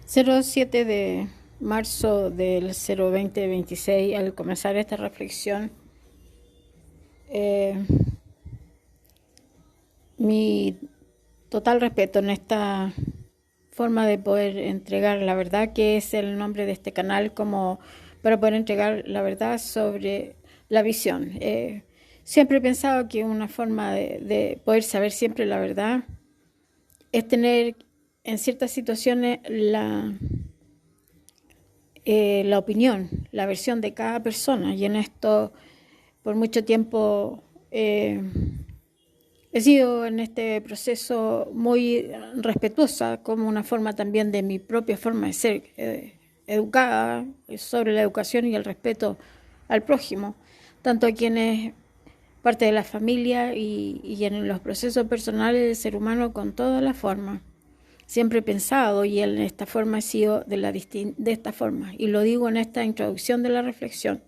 07 de marzo del 2026, al comenzar esta reflexión, eh, mi total respeto en esta forma de poder entregar la verdad, que es el nombre de este canal, como para poder entregar la verdad sobre la visión. Siempre he pensado que una forma de poder saber siempre la verdad es tener en ciertas situaciones la opinión, la versión de cada persona. Y en esto, por mucho tiempo, he sido en este proceso muy respetuosa, como una forma también de mi propia forma de ser, educada sobre la educación y el respeto al prójimo, tanto a quienes parte de la familia y en los procesos personales del ser humano con toda la forma. Siempre he pensado y en esta forma he sido de esta forma, y lo digo en esta introducción de la reflexión.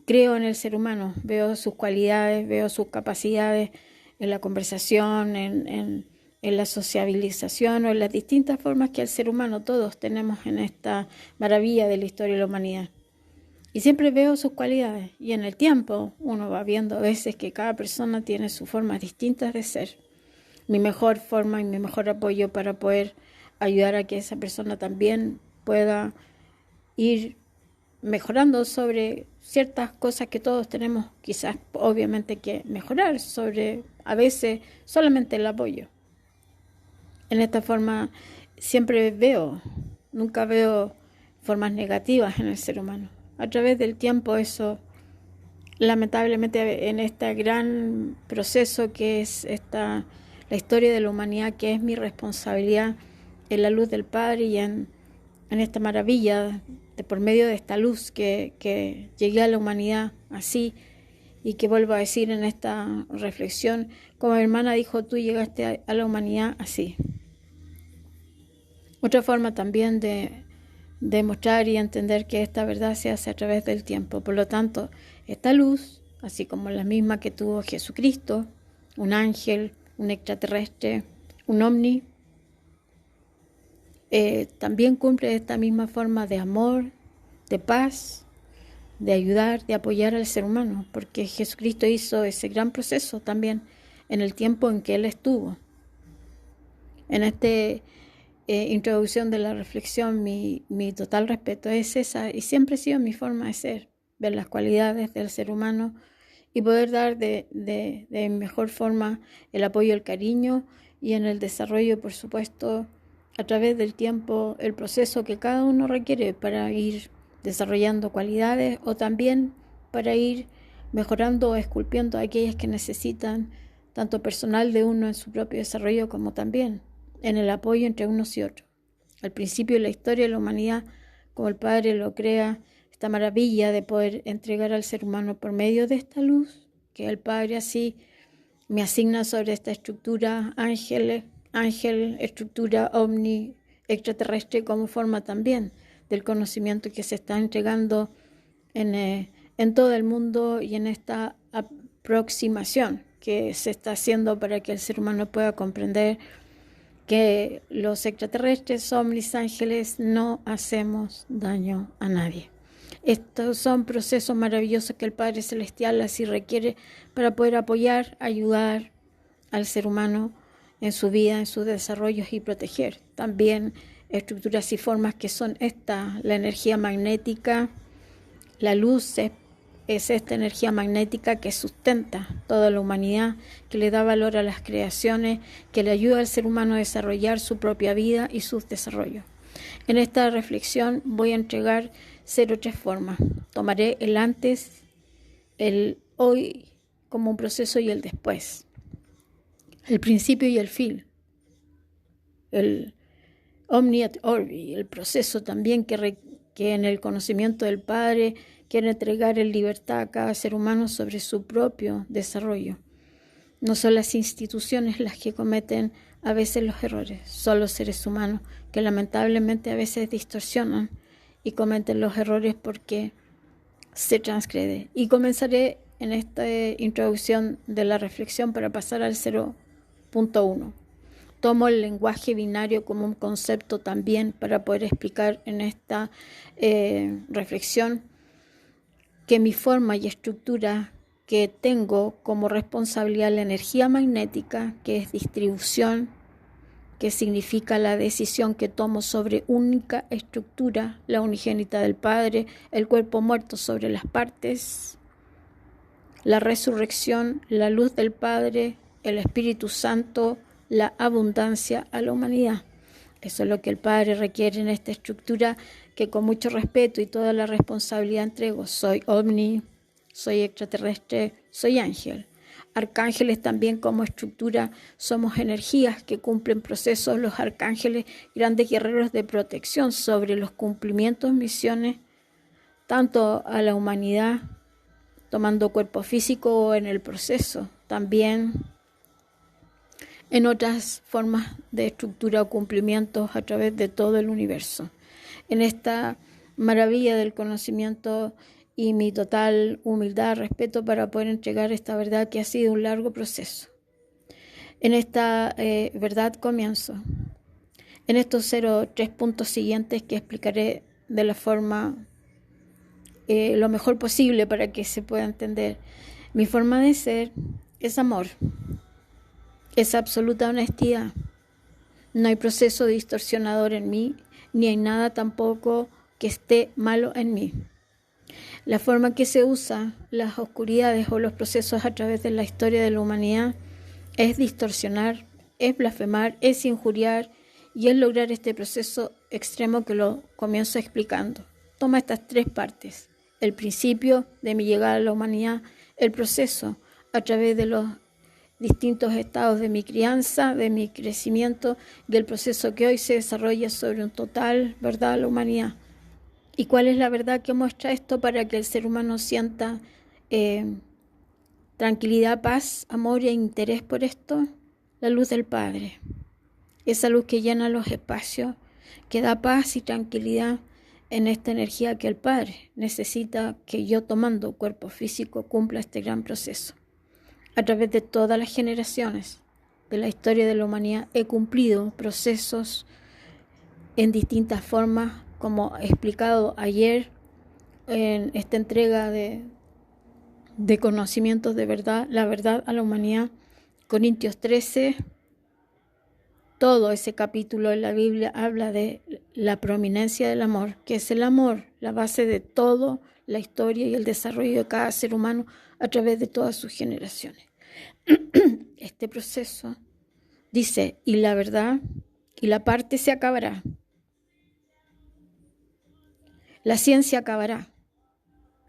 Creo en el ser humano, veo sus cualidades, veo sus capacidades en la conversación, en la sociabilización o en las distintas formas que el ser humano todos tenemos en esta maravilla de la historia de la humanidad. Y siempre veo sus cualidades, y en el tiempo uno va viendo a veces que cada persona tiene sus formas distintas de ser. Mi mejor forma y mi mejor apoyo para poder ayudar a que esa persona también pueda ir mejorando sobre ciertas cosas que todos tenemos quizás obviamente que mejorar, sobre a veces solamente el apoyo. En esta forma siempre nunca veo formas negativas en el ser humano. A través del tiempo eso, lamentablemente, en este gran proceso que es la historia de la humanidad, que es mi responsabilidad en la luz del Padre y en esta maravilla, por medio de esta luz que llegué a la humanidad así, y que vuelvo a decir en esta reflexión, como mi hermana dijo, tú llegaste a la humanidad así. Otra forma también de mostrar y entender que esta verdad se hace a través del tiempo. Por lo tanto, esta luz, así como la misma que tuvo Jesucristo, un ángel, un extraterrestre, un ovni, también cumple esta misma forma de amor, de paz, de ayudar, de apoyar al ser humano, porque Jesucristo hizo ese gran proceso también en el tiempo en que Él estuvo. En esta introducción de la reflexión, mi total respeto es esa, y siempre ha sido mi forma de ser, ver las cualidades del ser humano y poder dar de mejor forma el apoyo, el cariño, y en el desarrollo, por supuesto, a través del tiempo, el proceso que cada uno requiere para ir desarrollando cualidades, o también para ir mejorando o esculpiendo aquellas que necesitan, tanto personal de uno en su propio desarrollo, como también en el apoyo entre unos y otros. Al principio de la historia de la humanidad, como el Padre lo crea, esta maravilla de poder entregar al ser humano por medio de esta luz, que el Padre así me asigna sobre esta estructura ángel, estructura ovni, extraterrestre, como forma también del conocimiento que se está entregando en todo el mundo, y en esta aproximación que se está haciendo para que el ser humano pueda comprender que los extraterrestres, ovnis, ángeles, no hacemos daño a nadie. Estos son procesos maravillosos que el Padre Celestial así requiere para poder apoyar, ayudar al ser humano en su vida, en sus desarrollos, y proteger también estructuras y formas que son la energía magnética. La luz es esta energía magnética que sustenta toda la humanidad, que le da valor a las creaciones, que le ayuda al ser humano a desarrollar su propia vida y sus desarrollos. En esta reflexión voy a entregar 03 formas. Tomaré el antes, el hoy como un proceso y el después, el principio y el fin, el omni et orbi, el proceso también que en el conocimiento del Padre quiere entregar en libertad a cada ser humano sobre su propio desarrollo. No son las instituciones las que cometen a veces los errores, son los seres humanos que lamentablemente a veces distorsionan y cometen los errores porque se transgrede. Y comenzaré en esta introducción de la reflexión para pasar al 0.1. tomo el lenguaje binario como un concepto también para poder explicar en esta reflexión que mi forma y estructura que tengo como responsabilidad la energía magnética, que es distribución, que significa la decisión que tomo sobre única estructura, la unigénita del Padre, el cuerpo muerto sobre las partes, la resurrección, la luz del Padre, el Espíritu Santo, la abundancia a la humanidad. Eso es lo que el Padre requiere en esta estructura que con mucho respeto y toda la responsabilidad entrego. Soy ovni, soy extraterrestre, soy ángel. Arcángeles también como estructura somos energías que cumplen procesos. Los arcángeles, grandes guerreros de protección sobre los cumplimientos, misiones, tanto a la humanidad, tomando cuerpo físico o en el proceso, también en otras formas de estructura o cumplimientos a través de todo el universo. En esta maravilla del conocimiento y mi total humildad, respeto para poder entregar esta verdad que ha sido un largo proceso. En esta verdad comienzo. En estos 3 puntos siguientes que explicaré de la forma lo mejor posible para que se pueda entender. Mi forma de ser es amor, es absoluta honestidad. No hay proceso distorsionador en mí, ni hay nada tampoco que esté malo en mí. La forma que se usa las oscuridades o los procesos a través de la historia de la humanidad es distorsionar, es blasfemar, es injuriar y es lograr este proceso extremo que lo comienzo explicando. Toma estas 3 partes: el principio de mi llegada a la humanidad, el proceso a través de los distintos estados de mi crianza, de mi crecimiento y el proceso que hoy se desarrolla sobre un total verdad a la humanidad. ¿Y cuál es la verdad que muestra esto para que el ser humano sienta tranquilidad, paz, amor e interés por esto? La luz del Padre. Esa luz que llena los espacios, que da paz y tranquilidad en esta energía que el Padre necesita que yo, tomando cuerpo físico, cumpla este gran proceso. A través de todas las generaciones de la historia de la humanidad he cumplido procesos en distintas formas, como he explicado ayer en esta entrega de conocimientos de verdad, la verdad a la humanidad. Corintios 13, todo ese capítulo de la Biblia habla de la prominencia del amor, que es el amor, la base de toda la historia y el desarrollo de cada ser humano a través de todas sus generaciones. Este proceso dice, y la verdad y la parte se acabará. La ciencia acabará.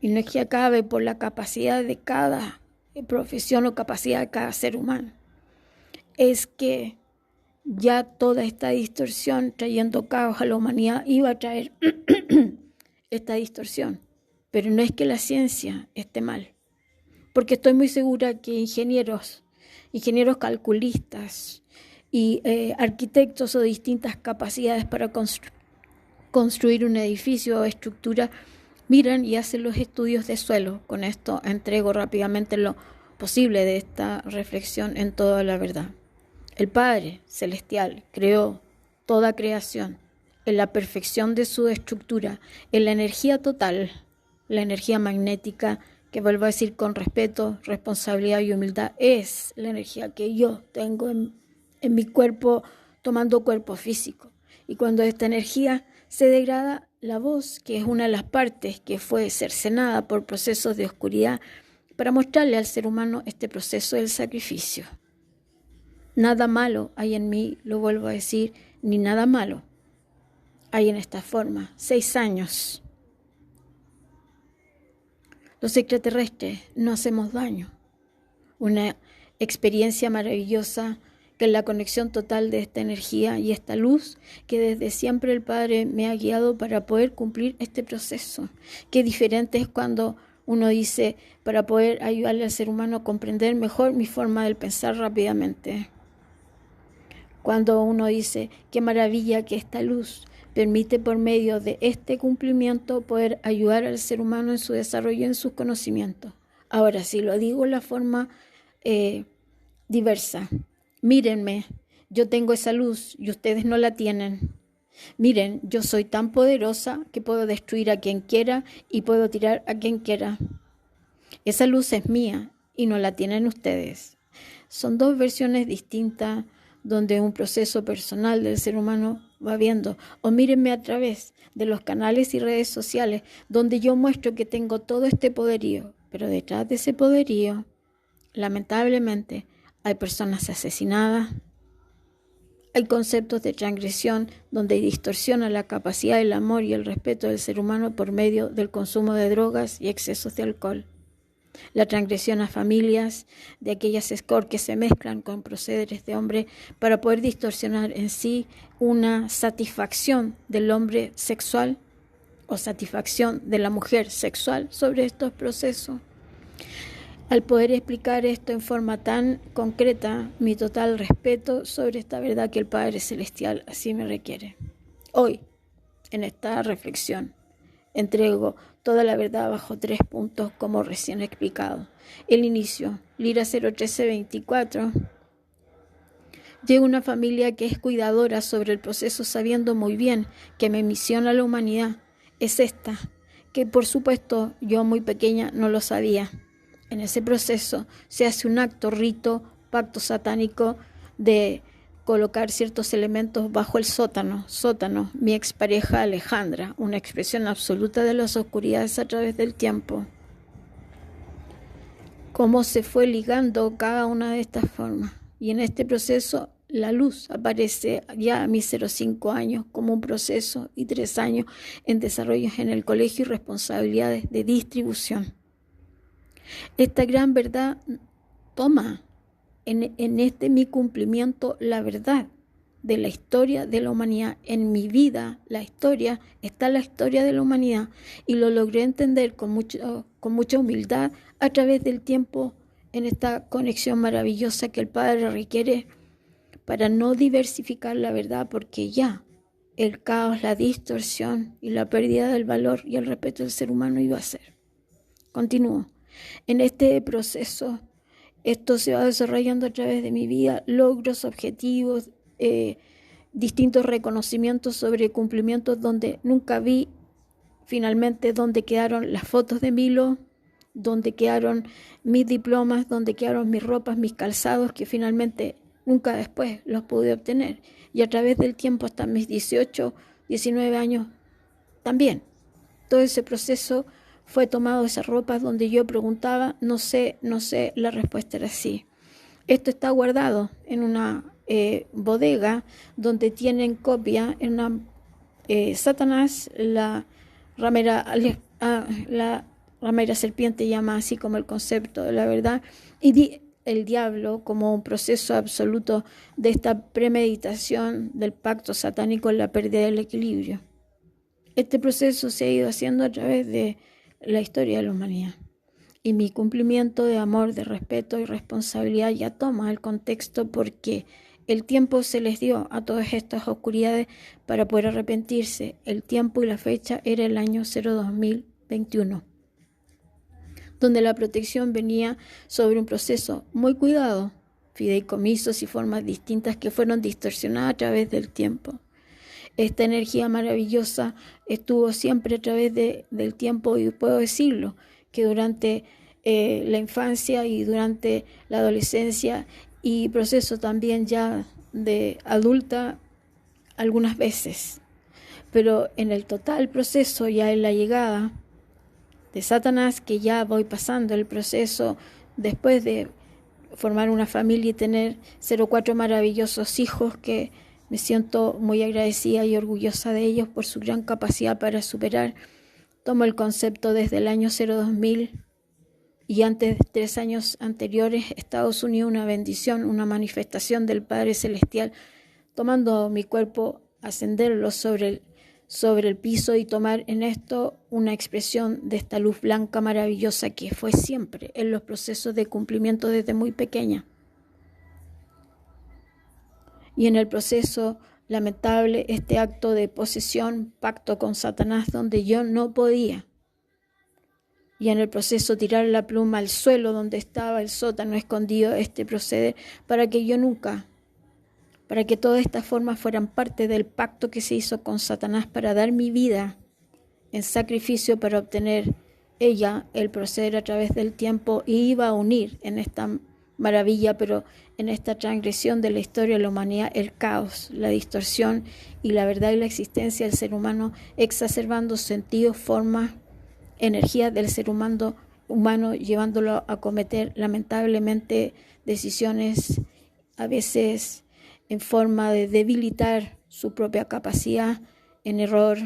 Y no es que acabe por la capacidad de cada profesión o capacidad de cada ser humano. Es que ya toda esta distorsión trayendo caos a la humanidad iba a traer esta distorsión. Pero no es que la ciencia esté mal. Porque estoy muy segura que ingenieros calculistas y arquitectos o distintas capacidades para construir un edificio o estructura miran y hacen los estudios de suelo. Con esto entrego rápidamente lo posible de esta reflexión en toda la verdad. El Padre Celestial creó toda creación en la perfección de su estructura, en la energía total, la energía magnética, que vuelvo a decir con respeto, responsabilidad y humildad, es la energía que yo tengo en mi cuerpo, tomando cuerpo físico. Y cuando esta energía se degrada, la voz, que es una de las partes que fue cercenada por procesos de oscuridad, para mostrarle al ser humano este proceso del sacrificio. Nada malo hay en mí, lo vuelvo a decir, ni nada malo hay en esta forma. 6 años. Los extraterrestres no hacemos daño. Una experiencia maravillosa que es la conexión total de esta energía y esta luz que desde siempre el Padre me ha guiado para poder cumplir este proceso. Qué diferente es cuando uno dice, para poder ayudarle al ser humano a comprender mejor mi forma de pensar rápidamente. Cuando uno dice, qué maravilla que esta luz permite por medio de este cumplimiento poder ayudar al ser humano en su desarrollo y en sus conocimientos. Ahora, si lo digo de la forma diversa, mírenme, Yo tengo esa luz y ustedes no la tienen. Miren, yo soy tan poderosa que puedo destruir a quien quiera y puedo tirar a quien quiera. Esa luz es mía y no la tienen ustedes. Son dos versiones distintas donde un proceso personal del ser humano va viendo. O mírenme a través de los canales y redes sociales donde yo muestro que tengo todo este poderío, pero detrás de ese poderío, lamentablemente, hay personas asesinadas, hay conceptos de transgresión donde distorsiona la capacidad del amor y el respeto del ser humano por medio del consumo de drogas y excesos de alcohol. La transgresión a familias de aquellas escort que se mezclan con procederes de hombre para poder distorsionar en sí una satisfacción del hombre sexual o satisfacción de la mujer sexual sobre estos procesos. Al poder explicar esto en forma tan concreta, mi total respeto sobre esta verdad que el Padre Celestial así me requiere. Hoy, en esta reflexión, entrego toda la verdad bajo 3 puntos como recién explicado. El inicio, Lira 01324. Llego a una familia que es cuidadora sobre el proceso sabiendo muy bien que mi misión a la humanidad es esta, que por supuesto yo muy pequeña no lo sabía. En ese proceso se hace un acto, rito, pacto satánico de colocar ciertos elementos bajo el sótano, mi expareja Alejandra, una expresión absoluta de las oscuridades a través del tiempo. Cómo se fue ligando cada una de estas formas. Y en este proceso la luz aparece ya a mis 0,5 años como un proceso y 3 años en desarrollos en el colegio y responsabilidades de distribución. Esta gran verdad toma en este mi cumplimiento la verdad de la historia de la humanidad. En mi vida, la historia, está la historia de la humanidad y lo logré entender con mucha humildad a través del tiempo en esta conexión maravillosa que el Padre requiere para no diversificar la verdad, porque ya el caos, la distorsión y la pérdida del valor y el respeto del ser humano iba a ser. Continúo. En este proceso, esto se va desarrollando a través de mi vida, logros, objetivos, distintos reconocimientos sobre cumplimientos donde nunca vi, finalmente donde quedaron las fotos de Milo, donde quedaron mis diplomas, donde quedaron mis ropas, mis calzados, que finalmente nunca después los pude obtener. Y a través del tiempo hasta mis 18, 19 años también. Todo ese proceso fue tomado esas ropas donde yo preguntaba, no sé, la respuesta era sí. Esto está guardado en una bodega donde tienen copia en una Satanás, la ramera serpiente llama así como el concepto de la verdad, y el diablo como un proceso absoluto de esta premeditación del pacto satánico en la pérdida del equilibrio. Este proceso se ha ido haciendo a través de la historia de la humanidad. Y mi cumplimiento de amor, de respeto y responsabilidad ya toma el contexto porque el tiempo se les dio a todas estas oscuridades para poder arrepentirse. El tiempo y la fecha era el año 2021, donde la protección venía sobre un proceso muy cuidado, fideicomisos y formas distintas que fueron distorsionadas a través del tiempo. Esta energía maravillosa estuvo siempre a través del tiempo y puedo decirlo, que durante la infancia y durante la adolescencia y proceso también ya de adulta algunas veces. Pero en el total proceso, ya en la llegada de Satanás, que ya voy pasando el proceso después de formar una familia y tener 04 maravillosos hijos que me siento muy agradecida y orgullosa de ellos por su gran capacidad para superar. Tomo el concepto desde el año 2000 y antes de 3 años anteriores, Estados Unidos, una bendición, una manifestación del Padre Celestial, tomando mi cuerpo, ascenderlo sobre el piso y tomar en esto una expresión de esta luz blanca maravillosa que fue siempre en los procesos de cumplimiento desde muy pequeña. Y en el proceso lamentable, este acto de posesión, pacto con Satanás, donde yo no podía. Y en el proceso tirar la pluma al suelo donde estaba el sótano escondido, este proceder, para que yo nunca para que todas estas formas fueran parte del pacto que se hizo con Satanás para dar mi vida en sacrificio para obtener ella el proceder a través del tiempo, y iba a unir en esta maravilla, pero en esta transgresión de la historia de la humanidad, el caos, la distorsión y la verdad y la existencia del ser humano, exacerbando sentidos, formas, energías del ser humano, llevándolo a cometer lamentablemente decisiones a veces en forma de debilitar su propia capacidad, en error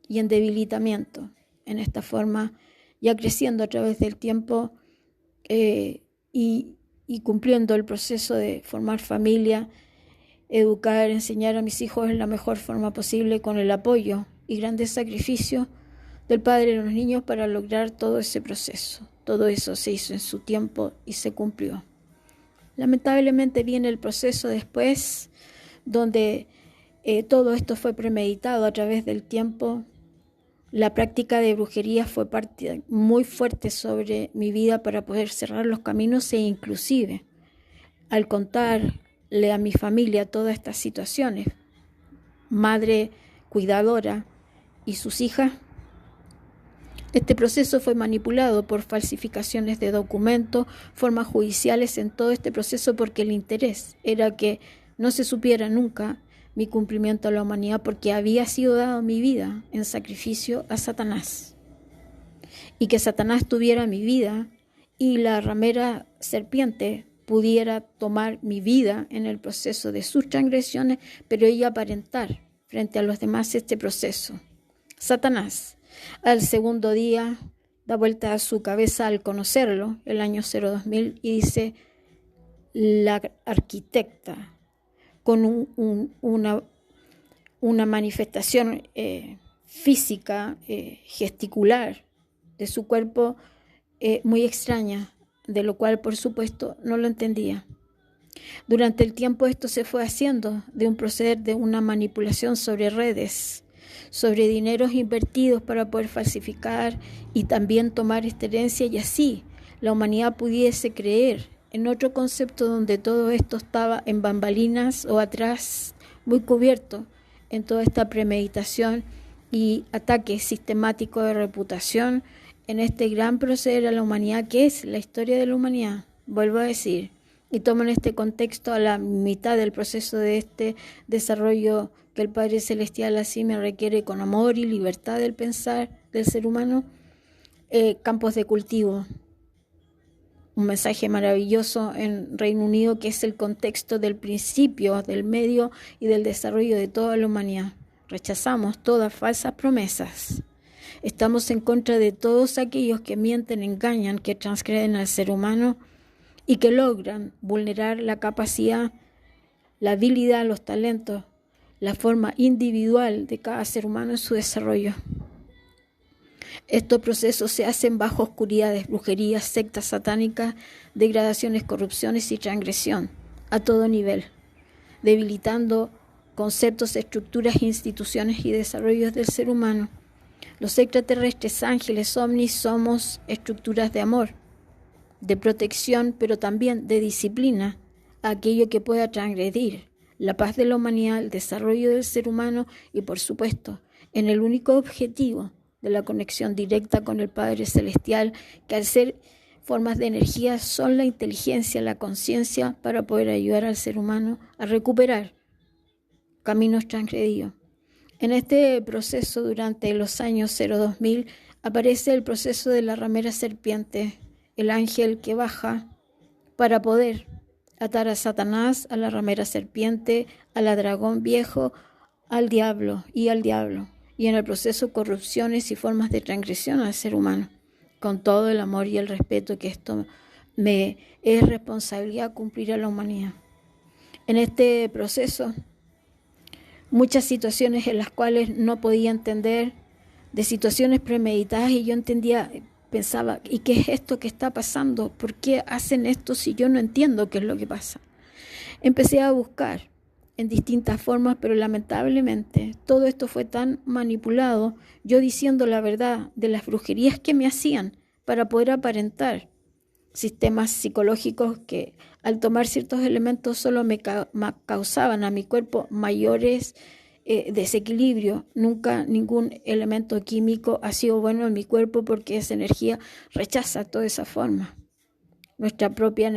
y en debilitamiento. En esta forma, ya creciendo a través del tiempo y cumpliendo el proceso de formar familia, educar, enseñar a mis hijos en la mejor forma posible, con el apoyo y grandes sacrificios del Padre de los niños para lograr todo ese proceso. Todo eso se hizo en su tiempo y se cumplió. Lamentablemente viene el proceso después, donde todo esto fue premeditado a través del tiempo. La práctica de brujería fue parte muy fuerte sobre mi vida para poder cerrar los caminos, e inclusive al contarle a mi familia todas estas situaciones, madre cuidadora y sus hijas, este proceso fue manipulado por falsificaciones de documentos, formas judiciales en todo este proceso, porque el interés era que no se supiera nunca mi cumplimiento a la humanidad, porque había sido dado mi vida en sacrificio a Satanás. Y que Satanás tuviera mi vida y la ramera serpiente pudiera tomar mi vida en el proceso de sus transgresiones, pero ella aparentar frente a los demás este proceso. Satanás, al segundo día, da vuelta a su cabeza al conocerlo, el año 2000, y dice: la arquitecta, con una manifestación física, gesticular de su cuerpo muy extraña, de lo cual por supuesto no lo entendía. Durante el tiempo esto se fue haciendo de un proceder de una manipulación sobre redes, sobre dineros invertidos para poder falsificar y también tomar esta herencia, y así la humanidad pudiese creer en otro concepto donde todo esto estaba en bambalinas o atrás, muy cubierto en toda esta premeditación y ataque sistemático de reputación en este gran proceder a la humanidad que es la historia de la humanidad. Vuelvo a decir, y tomo en este contexto a la mitad del proceso de este desarrollo que el Padre Celestial así me requiere, con amor y libertad del pensar del ser humano, campos de cultivo. Un mensaje maravilloso en Reino Unido, que es el contexto del principio, del medio y del desarrollo de toda la humanidad. Rechazamos todas falsas promesas. Estamos en contra de todos aquellos que mienten, engañan, que transgreden al ser humano y que logran vulnerar la capacidad, la habilidad, los talentos, la forma individual de cada ser humano en su desarrollo. Estos procesos se hacen bajo oscuridades, brujerías, sectas satánicas, degradaciones, corrupciones y transgresión a todo nivel, debilitando conceptos, estructuras, instituciones y desarrollos del ser humano. Los extraterrestres, ángeles, ovnis, somos estructuras de amor, de protección, pero también de disciplina a aquello que pueda transgredir la paz de la humanidad, el desarrollo del ser humano y, por supuesto, en el único objetivo de la conexión directa con el Padre Celestial, que al ser formas de energía son la inteligencia, la conciencia, para poder ayudar al ser humano a recuperar caminos transgredidos. En este proceso, durante los años 2000, aparece el proceso de la ramera serpiente, el ángel que baja para poder atar a Satanás, a la ramera serpiente, al dragón viejo, al diablo. Y en el proceso corrupciones y formas de transgresión al ser humano, con todo el amor y el respeto que esto me es responsabilidad cumplir a la humanidad. En este proceso, muchas situaciones en las cuales no podía entender, de situaciones premeditadas, y yo pensaba, ¿y qué es esto que está pasando? ¿Por qué hacen esto si yo no entiendo qué es lo que pasa? Empecé a buscar en distintas formas, pero lamentablemente todo esto fue tan manipulado, yo diciendo la verdad de las brujerías que me hacían para poder aparentar sistemas psicológicos que al tomar ciertos elementos solo me causaban a mi cuerpo mayores desequilibrios. Nunca ningún elemento químico ha sido bueno en mi cuerpo porque esa energía rechaza toda esa forma. Esta propia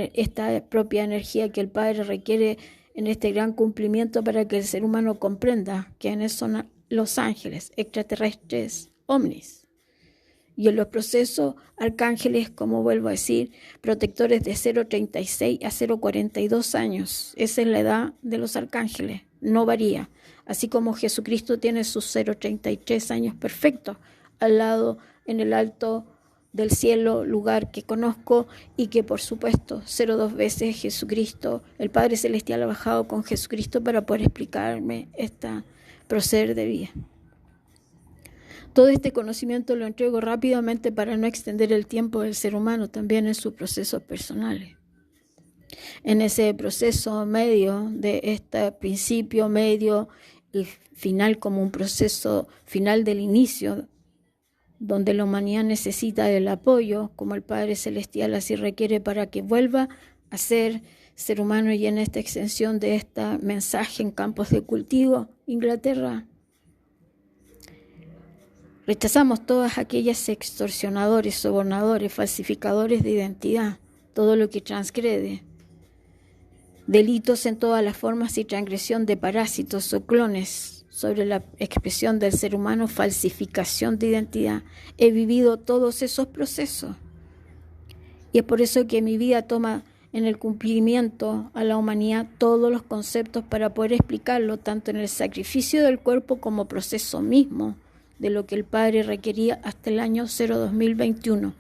energía que el Padre requiere en este gran cumplimiento para que el ser humano comprenda quiénes son los ángeles, extraterrestres, ovnis. Y en los procesos, arcángeles, como vuelvo a decir, protectores de 0,36 a 0,42 años. Esa es la edad de los arcángeles, no varía. Así como Jesucristo tiene sus 0,33 años perfectos, al lado, en el alto del cielo, lugar que conozco, y que por supuesto 0,2 veces Jesucristo, el Padre Celestial ha bajado con Jesucristo para poder explicarme este proceder de vida. Todo este conocimiento lo entrego rápidamente para no extender el tiempo del ser humano también en sus procesos personales. En ese proceso medio de este principio, medio y final, como un proceso final del inicio, donde la humanidad necesita el apoyo, como el Padre Celestial así requiere para que vuelva a ser ser humano, y en esta extensión de este mensaje en campos de cultivo, Inglaterra, rechazamos todas aquellas extorsionadores, sobornadores, falsificadores de identidad, todo lo que transgrede, delitos en todas las formas y transgresión de parásitos o clones sobre la expresión del ser humano, falsificación de identidad. He vivido todos esos procesos y es por eso que mi vida toma en el cumplimiento a la humanidad todos los conceptos para poder explicarlo tanto en el sacrificio del cuerpo como proceso mismo de lo que el Padre requería hasta el año 2021.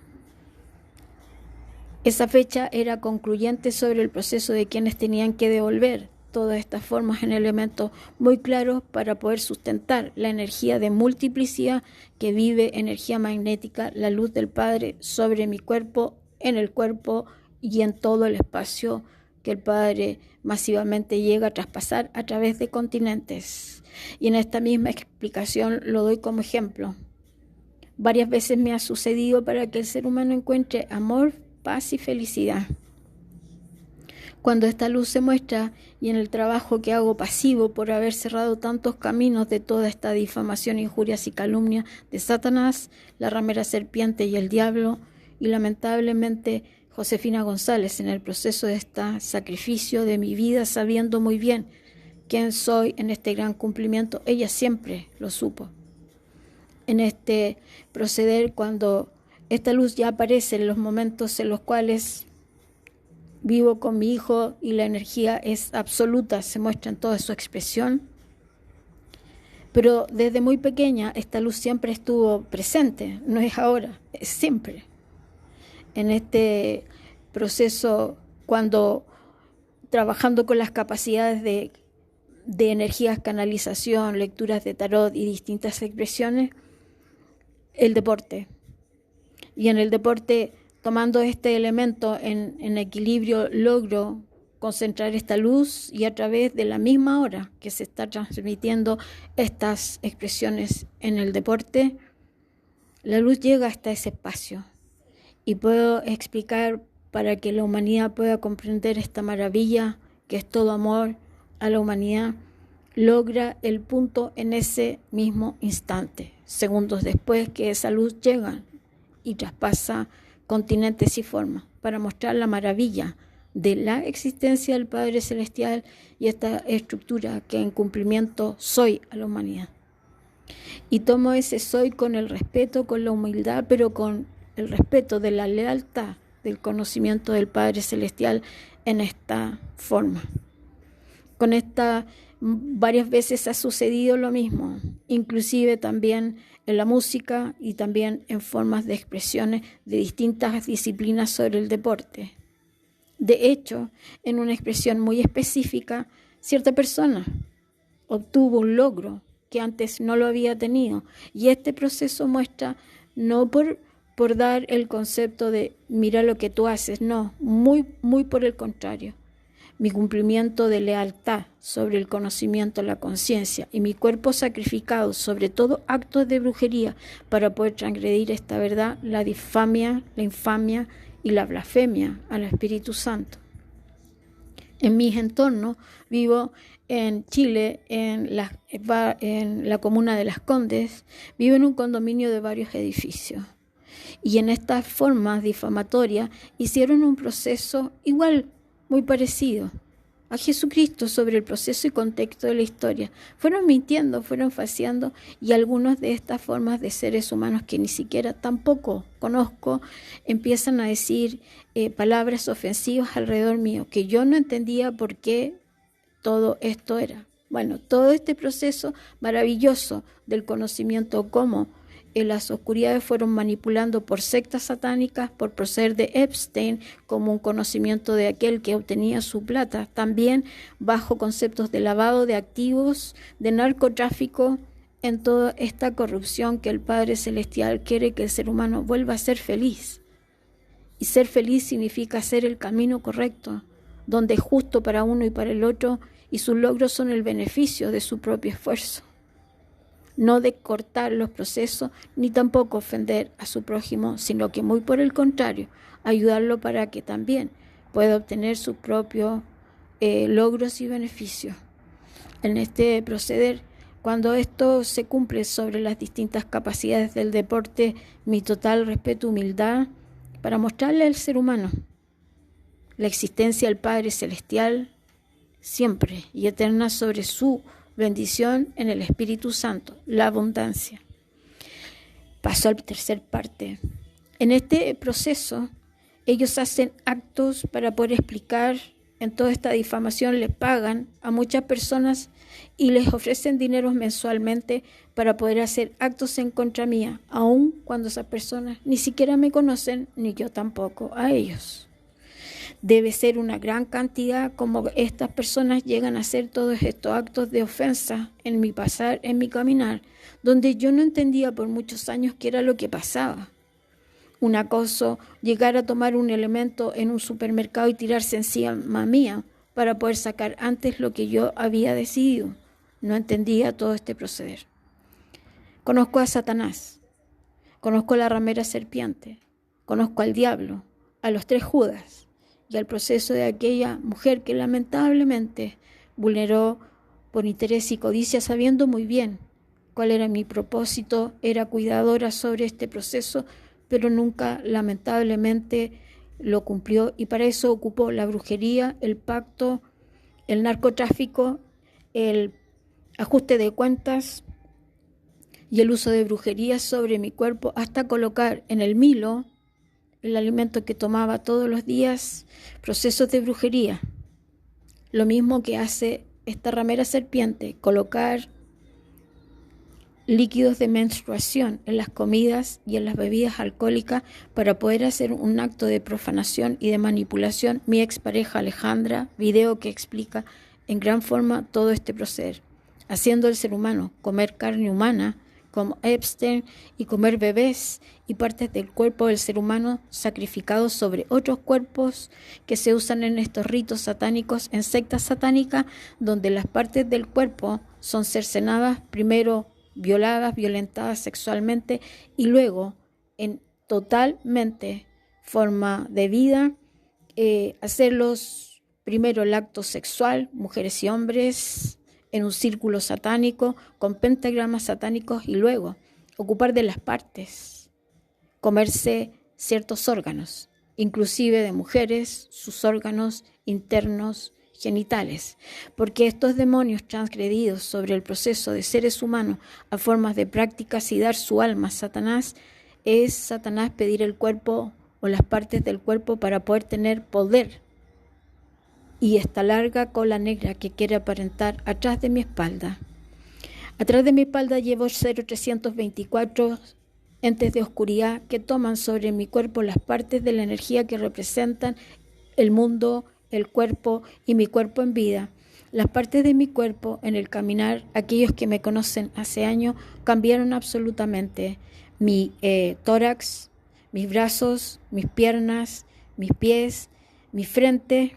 Esa fecha era concluyente sobre el proceso de quienes tenían que devolver todas estas formas en elementos muy claros para poder sustentar la energía de multiplicidad que vive energía magnética, la luz del Padre sobre mi cuerpo, en el cuerpo y en todo el espacio que el Padre masivamente llega a traspasar a través de continentes. Y en esta misma explicación lo doy como ejemplo. Varias veces me ha sucedido para que el ser humano encuentre amor, paz y felicidad. Cuando esta luz se muestra y en el trabajo que hago pasivo por haber cerrado tantos caminos de toda esta difamación, injurias y calumnia de Satanás, la ramera serpiente y el diablo, y lamentablemente Josefina González en el proceso de este sacrificio de mi vida, sabiendo muy bien quién soy en este gran cumplimiento, ella siempre lo supo. En este proceder, cuando esta luz ya aparece en los momentos en los cuales vivo con mi hijo y la energía es absoluta, se muestra en toda su expresión, pero desde muy pequeña esta luz siempre estuvo presente, no es ahora, es siempre. En este proceso, cuando trabajando con las capacidades de energías, canalización, lecturas de tarot y distintas expresiones, el deporte. Y en el deporte, tomando este elemento en equilibrio, logro concentrar esta luz y a través de la misma hora que se está transmitiendo estas expresiones en el deporte, la luz llega hasta ese espacio y puedo explicar para que la humanidad pueda comprender esta maravilla que es todo amor a la humanidad, logra el punto en ese mismo instante, segundos después que esa luz llega y traspasa continentes y formas, para mostrar la maravilla de la existencia del Padre Celestial y esta estructura que en cumplimiento soy a la humanidad. Y tomo ese soy con el respeto, con la humildad, pero con el respeto de la lealtad del conocimiento del Padre Celestial en esta forma. Con esta varias veces ha sucedido lo mismo, inclusive también en la música y también en formas de expresiones de distintas disciplinas sobre el deporte. De hecho, en una expresión muy específica, cierta persona obtuvo un logro que antes no lo había tenido, y este proceso muestra no por dar el concepto de mira lo que tú haces, no, muy por el contrario. Mi cumplimiento de lealtad sobre el conocimiento, la conciencia y mi cuerpo sacrificado sobre todo actos de brujería para poder transgredir esta verdad, la infamia y la blasfemia al Espíritu Santo. En mis entornos, vivo en Chile, en la comuna de Las Condes, vivo en un condominio de varios edificios. Y en estas formas difamatorias hicieron un proceso igual, muy parecido a Jesucristo sobre el proceso y contexto de la historia. Fueron mintiendo, fueron falseando, y algunas de estas formas de seres humanos que ni siquiera tampoco conozco empiezan a decir palabras ofensivas alrededor mío, que yo no entendía por qué todo esto era. Bueno, todo este proceso maravilloso del conocimiento, cómo las oscuridades fueron manipulando por sectas satánicas, por proceder de Epstein como un conocimiento de aquel que obtenía su plata, también bajo conceptos de lavado de activos, de narcotráfico, en toda esta corrupción que el Padre Celestial quiere que el ser humano vuelva a ser feliz. Y ser feliz significa hacer el camino correcto, donde es justo para uno y para el otro, y sus logros son el beneficio de su propio esfuerzo. No de cortar los procesos, ni tampoco ofender a su prójimo, sino que muy por el contrario, ayudarlo para que también pueda obtener sus propios logros y beneficios. En este proceder, cuando esto se cumple sobre las distintas capacidades del deporte, mi total respeto y humildad para mostrarle al ser humano la existencia del Padre Celestial siempre y eterna sobre su bendición en el Espíritu Santo, la abundancia. Paso a la tercera parte. En este proceso, ellos hacen actos para poder explicar. En toda esta difamación les pagan a muchas personas y les ofrecen dinero mensualmente para poder hacer actos en contra mía, aun cuando esas personas ni siquiera me conocen, ni yo tampoco a ellos. Debe ser una gran cantidad como estas personas llegan a hacer todos estos actos de ofensa en mi pasar, en mi caminar, donde yo no entendía por muchos años qué era lo que pasaba. Un acoso, llegar a tomar un elemento en un supermercado y tirarse encima mía para poder sacar antes lo que yo había decidido. No entendía todo este proceder. Conozco a Satanás, conozco a la ramera serpiente, conozco al diablo, a los 3 Judas, y al proceso de aquella mujer que lamentablemente vulneró por interés y codicia, sabiendo muy bien cuál era mi propósito, era cuidadora sobre este proceso, pero nunca lamentablemente lo cumplió, y para eso ocupó la brujería, el pacto, el narcotráfico, el ajuste de cuentas y el uso de brujería sobre mi cuerpo, hasta colocar en el Milo, el alimento que tomaba todos los días, procesos de brujería. Lo mismo que hace esta ramera serpiente, colocar líquidos de menstruación en las comidas y en las bebidas alcohólicas para poder hacer un acto de profanación y de manipulación. Mi expareja Alejandra, video que explica en gran forma todo este proceder, haciendo el ser humano comer carne humana, como Epstein, y comer bebés y partes del cuerpo del ser humano sacrificados sobre otros cuerpos que se usan en estos ritos satánicos, en sectas satánicas, donde las partes del cuerpo son cercenadas, primero violadas, violentadas sexualmente, y luego en totalmente forma de vida, hacerlos primero el acto sexual, mujeres y hombres, en un círculo satánico con pentagramas satánicos, y luego ocupar de las partes, comerse ciertos órganos, inclusive de mujeres, sus órganos internos genitales, porque estos demonios transgredidos sobre el proceso de seres humanos a formas de prácticas y dar su alma a Satanás, es Satanás pedir el cuerpo o las partes del cuerpo para poder tener poder. Y esta larga cola negra que quiere aparentar atrás de mi espalda. Atrás de mi espalda llevo 0324 entes de oscuridad que toman sobre mi cuerpo las partes de la energía que representan el mundo, el cuerpo y mi cuerpo en vida. Las partes de mi cuerpo en el caminar, aquellos que me conocen hace años, cambiaron absolutamente. Mi tórax, mis brazos, mis piernas, mis pies, mi frente,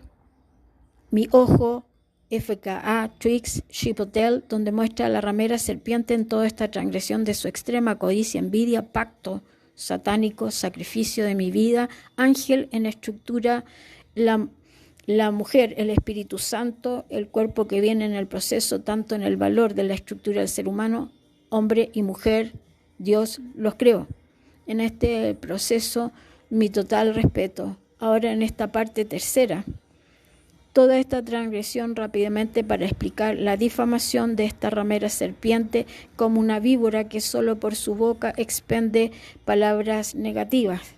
mi ojo, FKA, Twix, Chipotle, donde muestra a la ramera serpiente en toda esta transgresión de su extrema codicia, envidia, pacto satánico, sacrificio de mi vida, ángel en estructura, la mujer, el Espíritu Santo, el cuerpo que viene en el proceso, tanto en el valor de la estructura del ser humano, hombre y mujer, Dios los creó. En este proceso, mi total respeto. Ahora en esta parte tercera, toda esta transgresión rápidamente para explicar la difamación de esta ramera serpiente como una víbora que solo por su boca expende palabras negativas.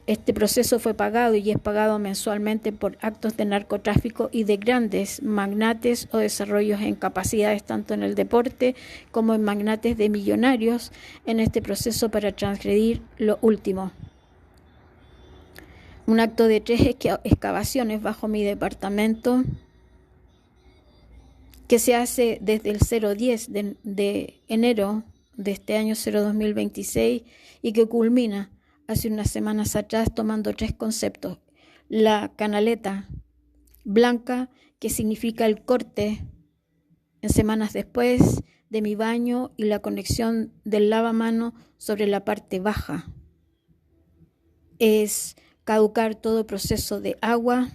Este proceso fue pagado y es pagado mensualmente por actos de narcotráfico y de grandes magnates o desarrollos en capacidades tanto en el deporte como en magnates de millonarios en este proceso para transgredir lo último. Un acto de 3 excavaciones bajo mi departamento que se hace desde el 010 de enero de este año 2026 y que culmina hace unas semanas atrás tomando 3 conceptos. La canaleta blanca, que significa el corte en semanas después de mi baño y la conexión del lavamano sobre la parte baja. Es caducar todo proceso de agua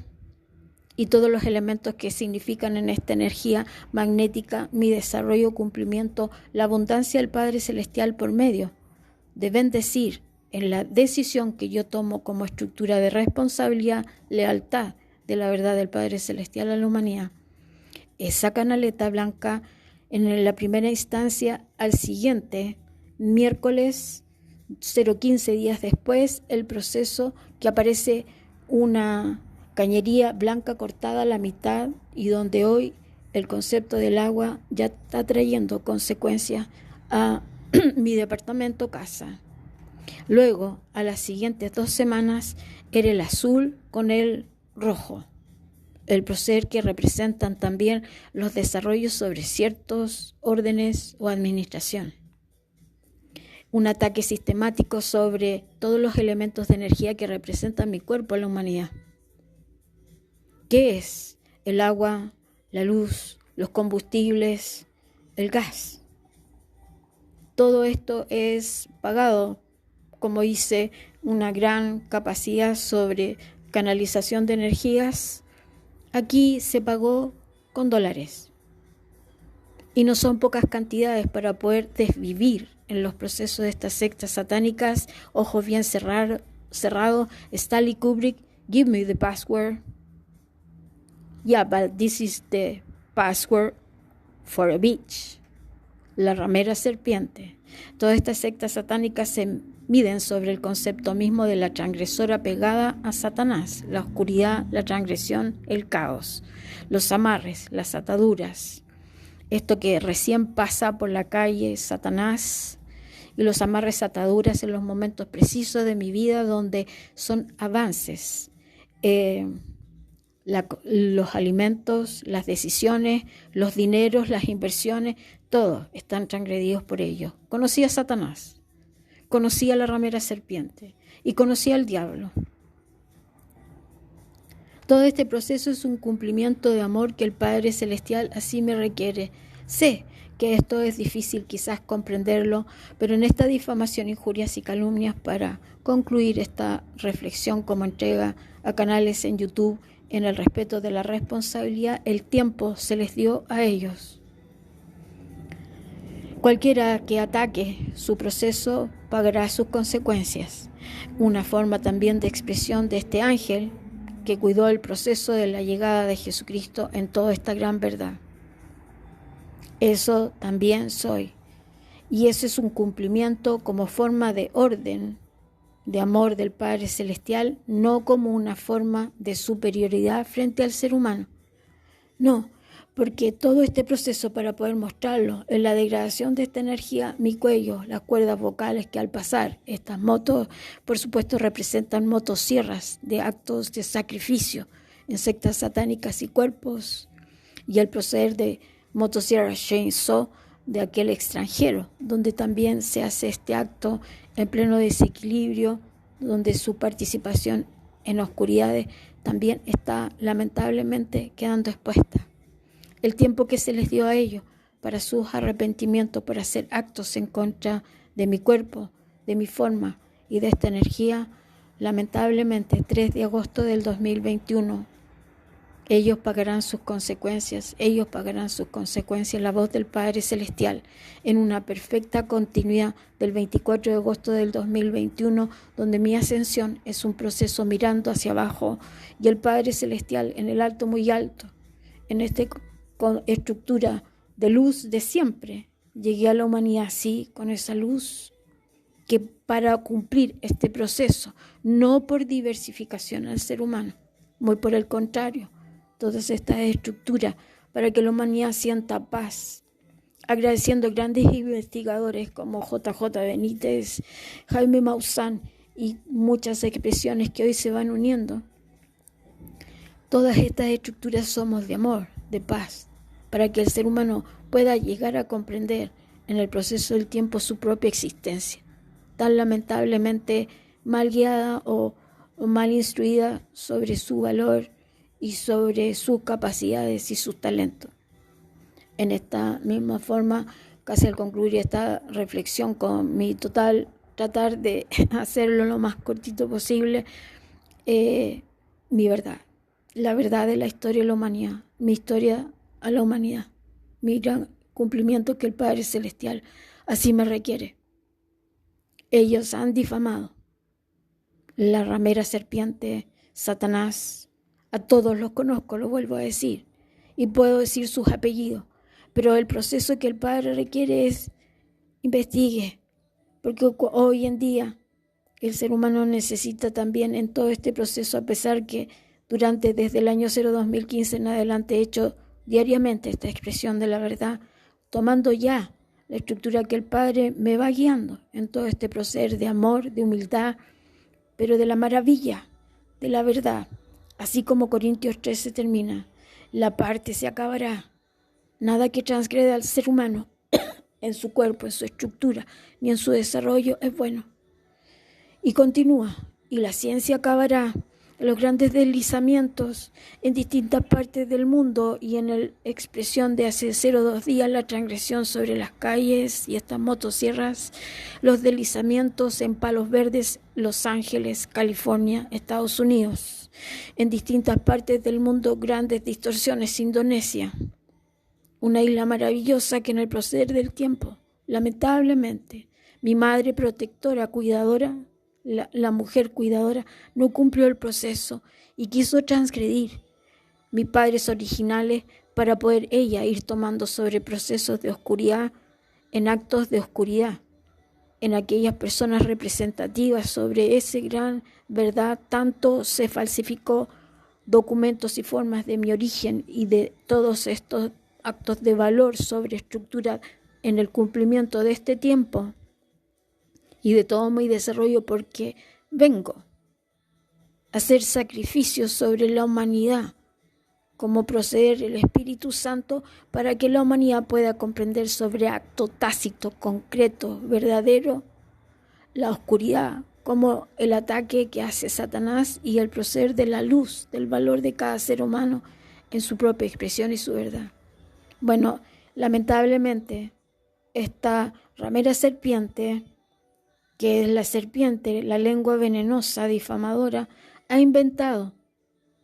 y todos los elementos que significan en esta energía magnética mi desarrollo, cumplimiento, la abundancia del Padre Celestial por medio de bendecir en la decisión que yo tomo como estructura de responsabilidad, lealtad de la verdad del Padre Celestial a la humanidad. Esa canaleta blanca en la primera instancia al siguiente, miércoles 0,15 días después, el proceso que aparece una cañería blanca cortada a la mitad y donde hoy el concepto del agua ya está trayendo consecuencias a mi departamento, casa. Luego, a las siguientes 2 semanas, era el azul con el rojo. El proceder que representan también los desarrollos sobre ciertos órdenes o administración. Un ataque sistemático sobre todos los elementos de energía que representan mi cuerpo a la humanidad. ¿Qué es? El agua, la luz, los combustibles, el gas. Todo esto es pagado, como hice una gran capacidad sobre canalización de energías. Aquí se pagó con dólares. Y no son pocas cantidades para poder desvivir en los procesos de estas sectas satánicas. Ojos bien cerrados. Stanley Kubrick, give me the password. Yeah, but this is the password for a beach. La ramera serpiente. Todas estas sectas satánicas se miden sobre el concepto mismo de la transgresora pegada a Satanás, la oscuridad, la transgresión, el caos, los amarres, las ataduras. Esto que recién pasa por la calle Satanás y los amarres, ataduras en los momentos precisos de mi vida donde son avances. Los alimentos, las decisiones, los dineros, las inversiones, todos están transgredidos por ellos. Conocí a Satanás, conocí a la ramera serpiente y conocí al diablo. Todo este proceso es un cumplimiento de amor que el Padre Celestial así me requiere. Sé que esto es difícil quizás comprenderlo, pero en esta difamación, injurias y calumnias, para concluir esta reflexión como entrega a canales en YouTube, en el respeto de la responsabilidad, el tiempo se les dio a ellos. Cualquiera que ataque su proceso pagará sus consecuencias. Una forma también de expresión de este ángel que cuidó el proceso de la llegada de Jesucristo en toda esta gran verdad. Eso también soy. Y eso es un cumplimiento como forma de orden, de amor del Padre Celestial, no como una forma de superioridad frente al ser humano. No, porque todo este proceso para poder mostrarlo en la degradación de esta energía, mi cuello, las cuerdas vocales que al pasar estas motos, por supuesto representan motosierras de actos de sacrificio en sectas satánicas y cuerpos, y el proceder de motosierra chainsaw de aquel extranjero, donde también se hace este acto en pleno desequilibrio, donde su participación en oscuridades también está lamentablemente quedando expuesta. El tiempo que se les dio a ellos para sus arrepentimientos por hacer actos en contra de mi cuerpo, de mi forma y de esta energía, lamentablemente 3 de agosto del 2021, ellos pagarán sus consecuencias, la voz del Padre Celestial, en una perfecta continuidad del 24 de agosto del 2021, donde mi ascensión es un proceso mirando hacia abajo y el Padre Celestial en el alto muy alto, en esta estructura de luz de siempre. Llegué a la humanidad así, con esa luz, que para cumplir este proceso, no por diversificación al ser humano, muy por el contrario, todas estas estructuras para que la humanidad sienta paz, agradeciendo a grandes investigadores como JJ Benítez, Jaime Maussan y muchas expresiones que hoy se van uniendo. Todas estas estructuras somos de amor, de paz, para que el ser humano pueda llegar a comprender en el proceso del tiempo su propia existencia, tan lamentablemente mal guiada o mal instruida sobre su valor y sobre sus capacidades y sus talentos. En esta misma forma, casi al concluir esta reflexión con mi total tratar de hacerlo lo más cortito posible, mi verdad, la verdad de la historia de la humanidad, mi historia a la humanidad, mi gran cumplimiento que el Padre Celestial así me requiere. Ellos han difamado la ramera serpiente, Satanás. A todos los conozco, lo vuelvo a decir, y puedo decir sus apellidos, pero el proceso que el Padre requiere es investigue, porque hoy en día el ser humano necesita también en todo este proceso, a pesar que desde el año 2015 en adelante he hecho diariamente esta expresión de la verdad, tomando ya la estructura que el Padre me va guiando en todo este proceso de amor, de humildad, pero de la maravilla, de la verdad. Así como Corintios 13 termina, la parte se acabará. Nada que transgreda al ser humano en su cuerpo, en su estructura, ni en su desarrollo es bueno. Y continúa, y la ciencia acabará. Los grandes deslizamientos en distintas partes del mundo y en la expresión de hace 0,2 días, la transgresión sobre las calles y estas motosierras, los deslizamientos en Palos Verdes, Los Ángeles, California, Estados Unidos, en distintas partes del mundo, grandes distorsiones, Indonesia, una isla maravillosa que en el proceder del tiempo, lamentablemente, mi madre protectora, cuidadora, la mujer cuidadora no cumplió el proceso y quiso transgredir mis padres originales para poder ella ir tomando sobre procesos de oscuridad, en actos de oscuridad, en aquellas personas representativas sobre esa gran verdad. Tanto se falsificó documentos y formas de mi origen y de todos estos actos de valor sobre estructura en el cumplimiento de este tiempo y de todo mi desarrollo, porque vengo a hacer sacrificios sobre la humanidad, como proceder el Espíritu Santo para que la humanidad pueda comprender sobre acto tácito, concreto, verdadero, la oscuridad, como el ataque que hace Satanás y el proceder de la luz, del valor de cada ser humano en su propia expresión y su verdad. Bueno, lamentablemente, esta ramera serpiente, que es la serpiente, la lengua venenosa, difamadora, ha inventado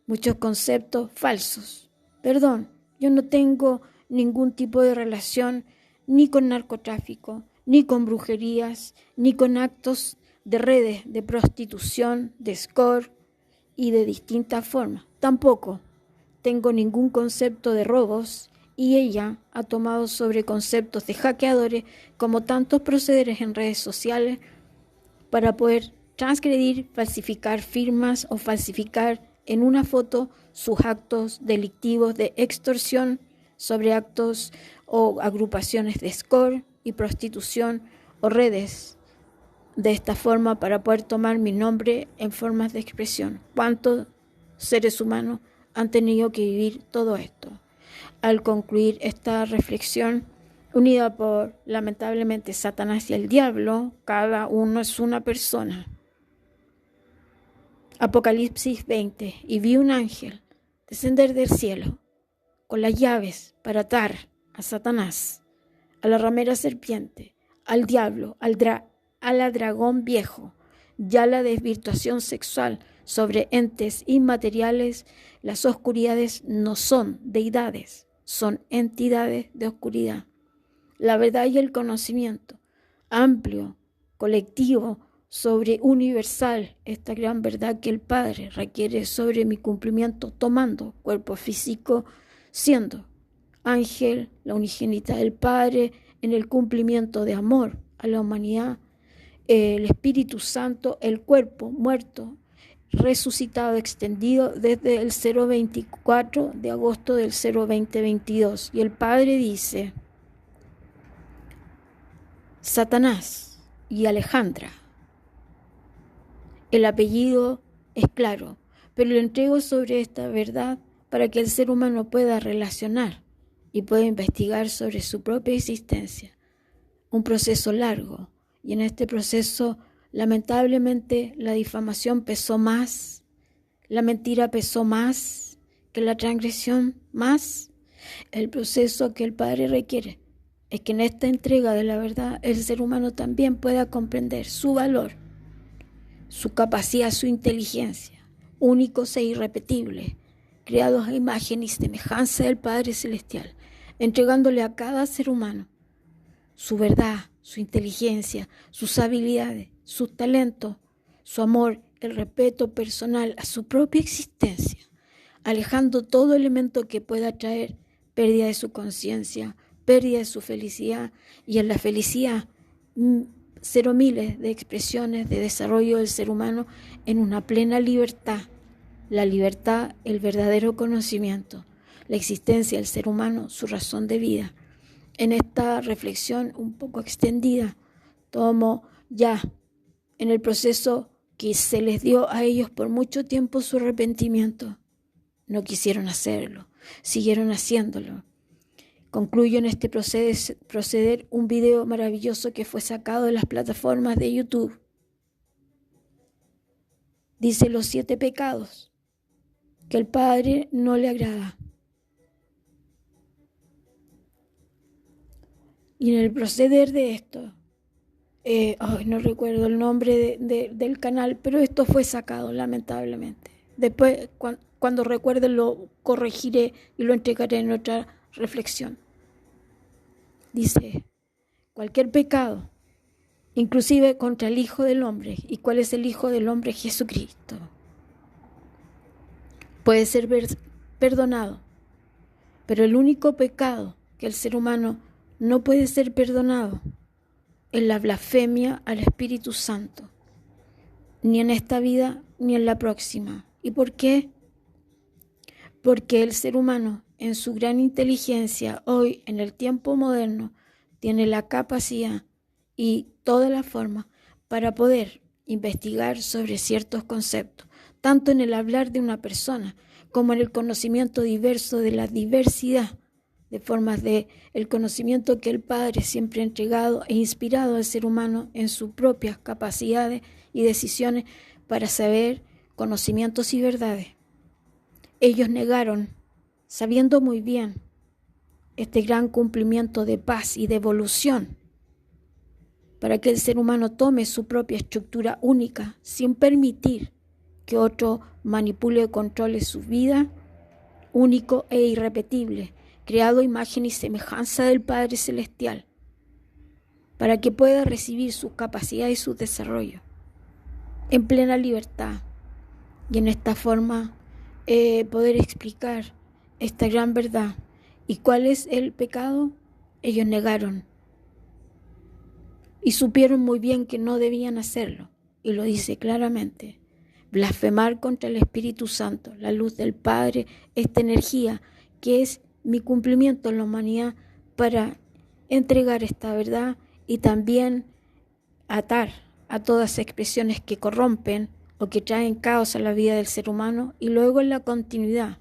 muchos conceptos falsos. Perdón, yo no tengo ningún tipo de relación ni con narcotráfico, ni con brujerías, ni con actos de redes de prostitución, de score y de distintas formas. Tampoco tengo ningún concepto de robos, y ella ha tomado sobre conceptos de hackeadores como tantos procederes en redes sociales para poder transgredir, falsificar firmas o falsificar en una foto sus actos delictivos de extorsión sobre actos o agrupaciones de score y prostitución o redes. De esta forma, para poder tomar mi nombre en formas de expresión. ¿Cuántos seres humanos han tenido que vivir todo esto? Al concluir esta reflexión, unida por, lamentablemente, Satanás y el diablo, cada uno es una persona. Apocalipsis 20. Y vi un ángel descender del cielo con las llaves para atar a Satanás, a la ramera serpiente, al diablo, al al dragón viejo. Ya la desvirtuación sexual sobre entes inmateriales, las oscuridades no son deidades, son entidades de oscuridad. La verdad y el conocimiento amplio, colectivo, sobre universal, esta gran verdad que el Padre requiere sobre mi cumplimiento, tomando cuerpo físico, siendo ángel, la unigénita del Padre, en el cumplimiento de amor a la humanidad, el Espíritu Santo, el cuerpo muerto, resucitado, extendido desde el 024 de agosto del 02022. Y el Padre dice: Satanás y Alejandra. El apellido es claro, pero lo entrego sobre esta verdad para que el ser humano pueda relacionar y pueda investigar sobre su propia existencia. Un proceso largo, y en este proceso, lamentablemente, la difamación pesó más, la mentira pesó más que la transgresión más. El proceso que el Padre requiere es que en esta entrega de la verdad el ser humano también pueda comprender su valor, su capacidad, su inteligencia, únicos e irrepetibles, creados a imagen y semejanza del Padre Celestial, entregándole a cada ser humano su verdad, su inteligencia, sus habilidades, sus talentos, su amor, el respeto personal a su propia existencia, alejando todo elemento que pueda traer pérdida de su conciencia, pérdida de su felicidad, y en la felicidad cero miles de expresiones de desarrollo del ser humano en una plena libertad. La libertad, el verdadero conocimiento, la existencia del ser humano, su razón de vida. En esta reflexión un poco extendida, tomo ya en el proceso que se les dio a ellos por mucho tiempo su arrepentimiento. No quisieron hacerlo, siguieron haciéndolo. Concluyo en este proceder un video maravilloso que fue sacado de las plataformas de YouTube. Dice los 7 pecados que al Padre no le agrada. Y en el proceder de esto, no recuerdo el nombre del canal, pero esto fue sacado lamentablemente. Después, cuando recuerde, lo corregiré y lo entregaré en otra reflexión. Dice: cualquier pecado, inclusive contra el Hijo del Hombre. ¿Y cuál es el Hijo del Hombre? Jesucristo. Puede ser perdonado, pero el único pecado que el ser humano no puede ser perdonado es la blasfemia al Espíritu Santo, ni en esta vida ni en la próxima. ¿Y por qué? Porque el ser humano, en su gran inteligencia, hoy en el tiempo moderno, tiene la capacidad y toda la forma para poder investigar sobre ciertos conceptos, tanto en el hablar de una persona como en el conocimiento diverso de la diversidad de formas de el conocimiento que el Padre siempre ha entregado e inspirado al ser humano en sus propias capacidades y decisiones para saber conocimientos y verdades. Ellos negaron, sabiendo muy bien este gran cumplimiento de paz y de evolución, para que el ser humano tome su propia estructura única, sin permitir que otro manipule o controle su vida, único e irrepetible, creado a imagen y semejanza del Padre Celestial, para que pueda recibir sus capacidades y su desarrollo en plena libertad. Y en esta forma poder explicar esta gran verdad. ¿Y cuál es el pecado? Ellos negaron y supieron muy bien que no debían hacerlo, y lo dice claramente: blasfemar contra el Espíritu Santo, la luz del Padre, esta energía que es mi cumplimiento en la humanidad para entregar esta verdad y también atar a todas expresiones que corrompen o que traen caos a la vida del ser humano, y luego en la continuidad,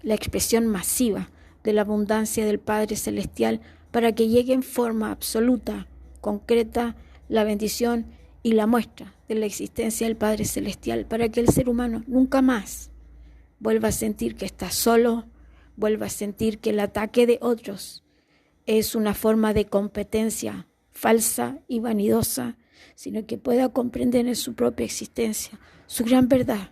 la expresión masiva de la abundancia del Padre Celestial para que llegue en forma absoluta, concreta, la bendición y la muestra de la existencia del Padre Celestial, para que el ser humano nunca más vuelva a sentir que está solo, vuelva a sentir que el ataque de otros es una forma de competencia falsa y vanidosa, sino que pueda comprender en su propia existencia su gran verdad.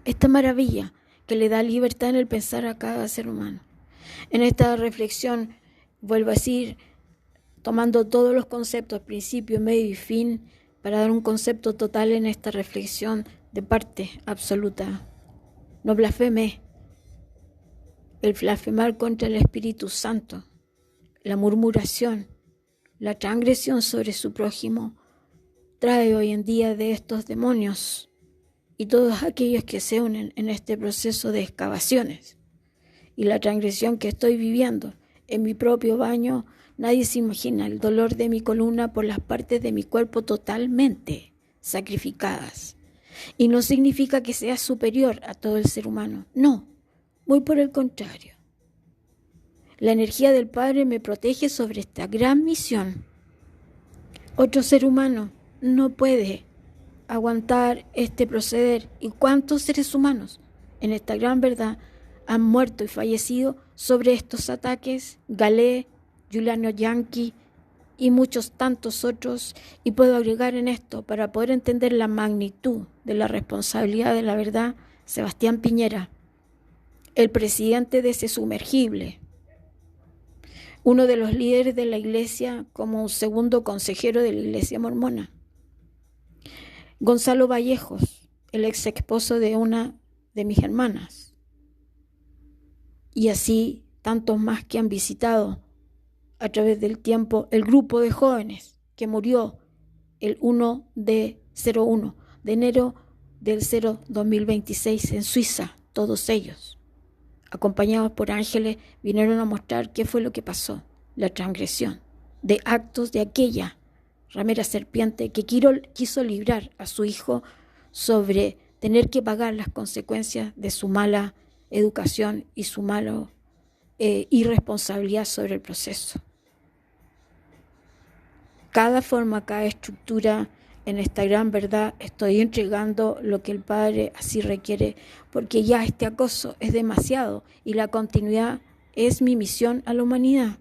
Esta maravilla que le da libertad en el pensar a cada ser humano. En esta reflexión, vuelvo a decir, tomando todos los conceptos, principio, medio y fin, para dar un concepto total en esta reflexión de parte absoluta. No blasfeme. El blasfemar contra el Espíritu Santo, la murmuración, la transgresión sobre su prójimo, trae hoy en día de estos demonios y todos aquellos que se unen en este proceso de excavaciones. Y la transgresión que estoy viviendo en mi propio baño, nadie se imagina el dolor de mi columna por las partes de mi cuerpo totalmente sacrificadas. Y no significa que sea superior a todo el ser humano, no, muy por el contrario. La energía del Padre me protege sobre esta gran misión. Otro ser humano no puede aguantar este proceder. ¿Y cuántos seres humanos en esta gran verdad han muerto y fallecido sobre estos ataques? Galé, Giuliano Yanqui y muchos tantos otros. Y puedo agregar en esto, para poder entender la magnitud de la responsabilidad de la verdad, Sebastián Piñera, el presidente de ese sumergible, uno de los líderes de la iglesia como un segundo consejero de la iglesia mormona. Gonzalo Vallejos, el ex esposo de una de mis hermanas. Y así tantos más que han visitado a través del tiempo el grupo de jóvenes que murió el 1 de enero del 2026 en Suiza, todos ellos, acompañados por ángeles, vinieron a mostrar qué fue lo que pasó, la transgresión de actos de aquella ramera serpiente que quiso librar a su hijo sobre tener que pagar las consecuencias de su mala educación y su mala irresponsabilidad sobre el proceso. Cada forma, cada estructura en esta gran verdad, estoy entregando lo que el Padre así requiere, porque ya este acoso es demasiado y la continuidad es mi misión a la humanidad.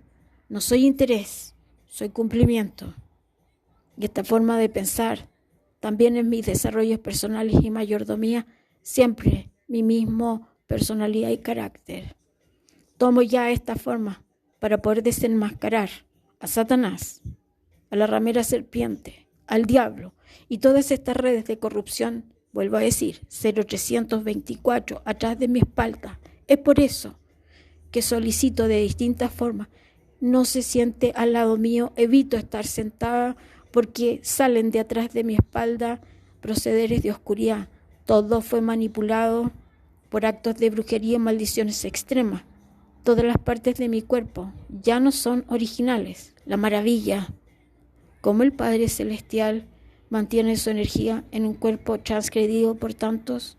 No soy interés, soy cumplimiento. Y esta forma de pensar también en mis desarrollos personales y mayordomía, siempre mi mismo personalidad y carácter. Tomo ya esta forma para poder desenmascarar a Satanás, a la ramera serpiente, al diablo y todas estas redes de corrupción, vuelvo a decir, 0324 atrás de mi espalda. Es por eso que solicito de distintas formas, no se siente al lado mío, evito estar sentada porque salen de atrás de mi espalda procederes de oscuridad. Todo fue manipulado por actos de brujería y maldiciones extremas. Todas las partes de mi cuerpo ya no son originales. La maravilla, como el Padre Celestial mantiene su energía en un cuerpo transgredido por tantos.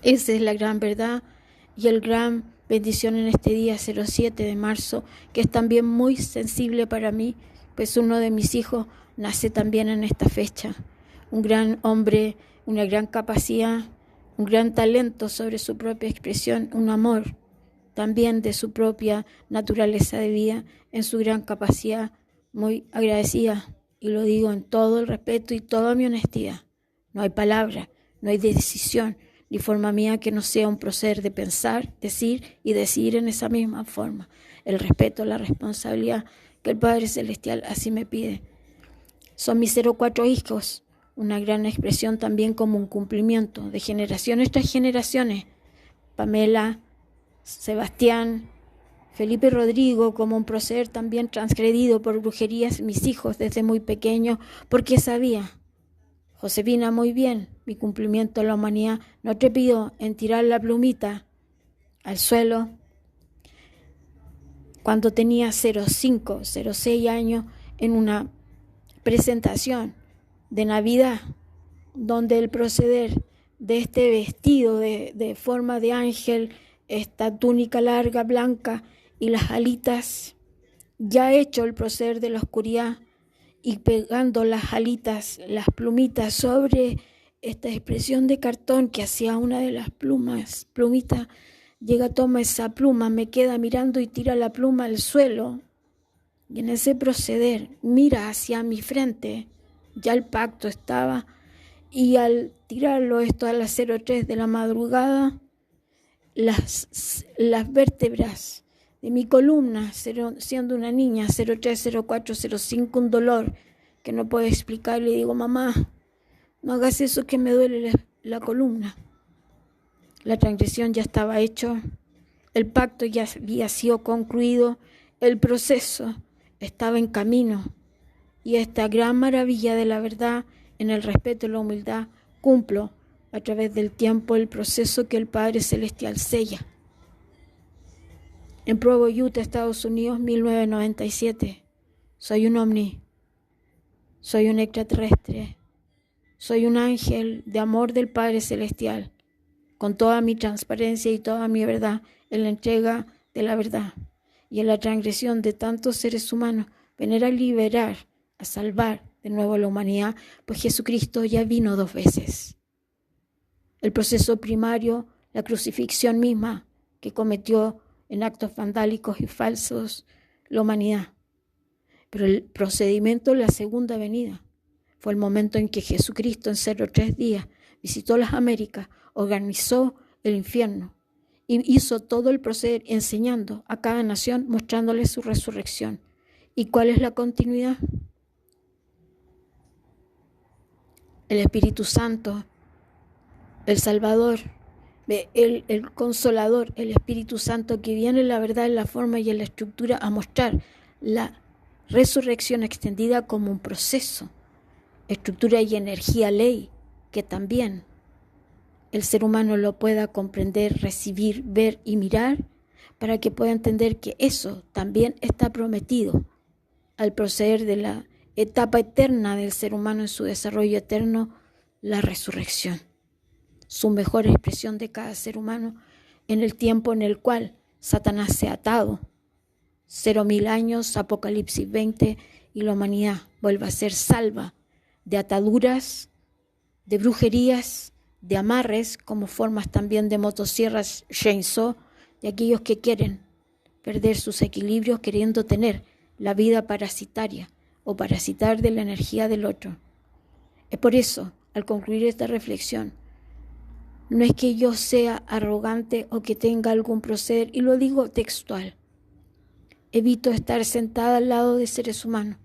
Esa es la gran verdad y el gran bendición en este día 07 de marzo, que es también muy sensible para mí, pues uno de mis hijos nace también en esta fecha. Un gran hombre, una gran capacidad, un gran talento sobre su propia expresión, un amor también de su propia naturaleza de vida, en su gran capacidad, muy agradecida, y lo digo en todo el respeto y toda mi honestidad. No hay palabra, no hay decisión, ni forma mía que no sea un proceder de pensar, decir y decidir en esa misma forma. El respeto, la responsabilidad que el Padre Celestial así me pide. Son mis 04 hijos, una gran expresión también como un cumplimiento de generaciones tras generaciones. Pamela, Sebastián, Felipe y Rodrigo, como un proceder también transgredido por brujerías, mis hijos desde muy pequeños, porque sabía. Josefina, muy bien, mi cumplimiento a la humanidad no te pido en tirar la plumita al suelo. Cuando tenía 05, 06 años, en una presentación de Navidad, donde el proceder de este vestido de forma de ángel, esta túnica larga, blanca, y las alitas, ya hecho el proceder de la oscuridad, y pegando las alitas, las plumitas sobre esta expresión de cartón que hacía una de las plumitas, llega, toma esa pluma, me queda mirando y tira la pluma al suelo. Y en ese proceder, mira hacia mi frente, ya el pacto estaba, y al tirarlo esto a las 03 de la madrugada, las vértebras de mi columna, siendo una niña, 03, 04, 05, un dolor que no puedo explicar, le digo, mamá, no hagas eso que me duele la columna. La transgresión ya estaba hecho, el pacto ya había sido concluido, el proceso estaba en camino, y esta gran maravilla de la verdad, en el respeto y la humildad, cumplo a través del tiempo el proceso que el Padre Celestial sella. En Provo, Utah, Estados Unidos, 1997. Soy un ovni, soy un extraterrestre, soy un ángel de amor del Padre Celestial, con toda mi transparencia y toda mi verdad en la entrega de la verdad y en la transgresión de tantos seres humanos, venir a liberar, a salvar de nuevo a la humanidad, pues Jesucristo ya vino 2 veces. El proceso primario, la crucifixión misma que cometió en actos vandálicos y falsos la humanidad. Pero el procedimiento de la segunda venida fue el momento en que Jesucristo en 03 días visitó las Américas, organizó el infierno y hizo todo el proceder enseñando a cada nación, mostrándole su resurrección. ¿Y cuál es la continuidad? El Espíritu Santo, el Salvador, el Consolador, el Espíritu Santo que viene en la verdad, en la forma y en la estructura a mostrar la resurrección extendida como un proceso, estructura y energía, ley, que también el ser humano lo pueda comprender, recibir, ver y mirar, para que pueda entender que eso también está prometido al proceder de la etapa eterna del ser humano en su desarrollo eterno, la resurrección, su mejor expresión de cada ser humano en el tiempo en el cual Satanás se ha atado. 0.000 años, Apocalipsis 20, y la humanidad vuelve a ser salva de ataduras, de brujerías, de amarres, como formas también de motosierras chainsaw, de aquellos que quieren perder sus equilibrios queriendo tener la vida parasitaria o parasitar de la energía del otro. Es por eso, al concluir esta reflexión, no es que yo sea arrogante o que tenga algún proceder, y lo digo textual. Evito estar sentada al lado de seres humanos,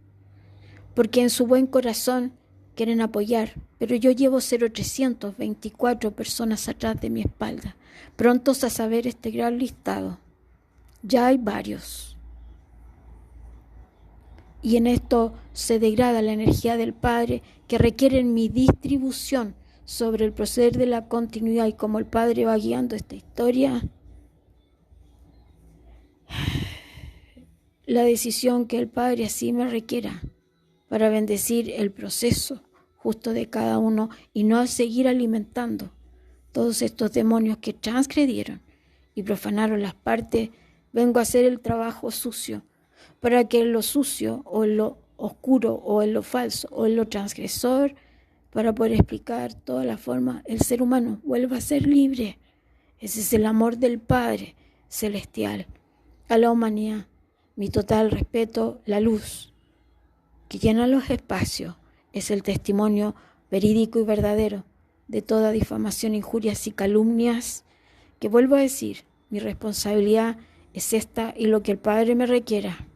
porque en su buen corazón quieren apoyar, pero yo llevo 0,324 personas atrás de mi espalda, prontos a saber este gran listado. Ya hay varios. Y en esto se degrada la energía del Padre que requiere mi distribución sobre el proceder de la continuidad, y como el Padre va guiando esta historia, la decisión que el Padre así me requiera para bendecir el proceso justo de cada uno y no seguir alimentando todos estos demonios que transgredieron y profanaron las partes. Vengo a hacer el trabajo sucio para que en lo sucio o en lo oscuro o en lo falso o en lo transgresor, para poder explicar toda la forma, el ser humano vuelva a ser libre. Ese es el amor del Padre Celestial a la humanidad. Mi total respeto, la luz que llena los espacios, es el testimonio verídico y verdadero de toda difamación, injurias y calumnias, que vuelvo a decir, mi responsabilidad es esta, y lo que el Padre me requiera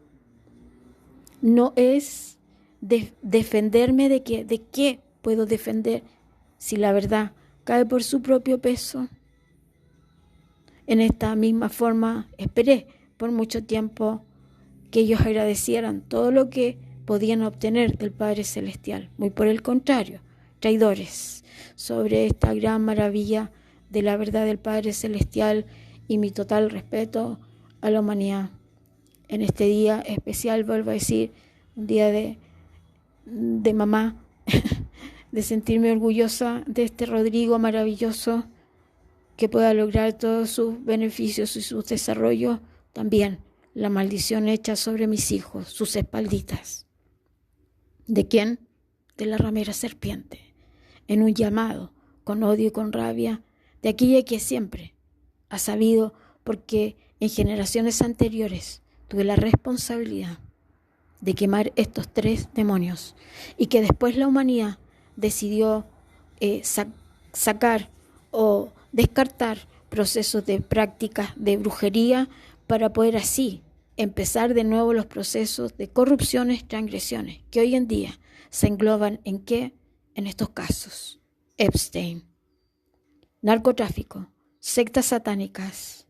no es defenderme de qué puedo defender si la verdad cae por su propio peso. En esta misma forma esperé por mucho tiempo que ellos agradecieran todo lo que podían obtener del Padre Celestial. Muy por el contrario, traidores sobre esta gran maravilla de la verdad del Padre Celestial, y mi total respeto a la humanidad. En este día especial, vuelvo a decir, un día de mamá, de sentirme orgullosa de este Rodrigo maravilloso que pueda lograr todos sus beneficios y sus desarrollos, también la maldición hecha sobre mis hijos, sus espalditas. ¿De quién? De la ramera serpiente, en un llamado con odio y con rabia de aquella que siempre ha sabido, porque en generaciones anteriores tuve la responsabilidad de quemar estos 3 demonios y que después la humanidad decidió sacar o descartar procesos de prácticas de brujería para poder así empezar de nuevo los procesos de corrupciones, transgresiones, que hoy en día se engloban ¿en qué? En estos casos. Epstein, narcotráfico, sectas satánicas,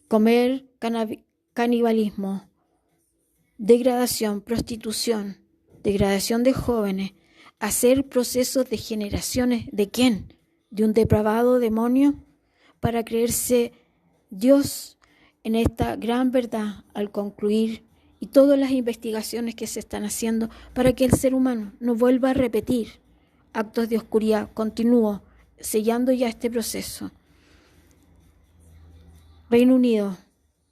comer, canibalismo, degradación, prostitución, degradación de jóvenes, hacer procesos de generaciones, ¿de quién? De un depravado demonio para creerse Dios en esta gran verdad al concluir y todas las investigaciones que se están haciendo para que el ser humano no vuelva a repetir actos de oscuridad continuo, sellando ya este proceso. Reino Unido,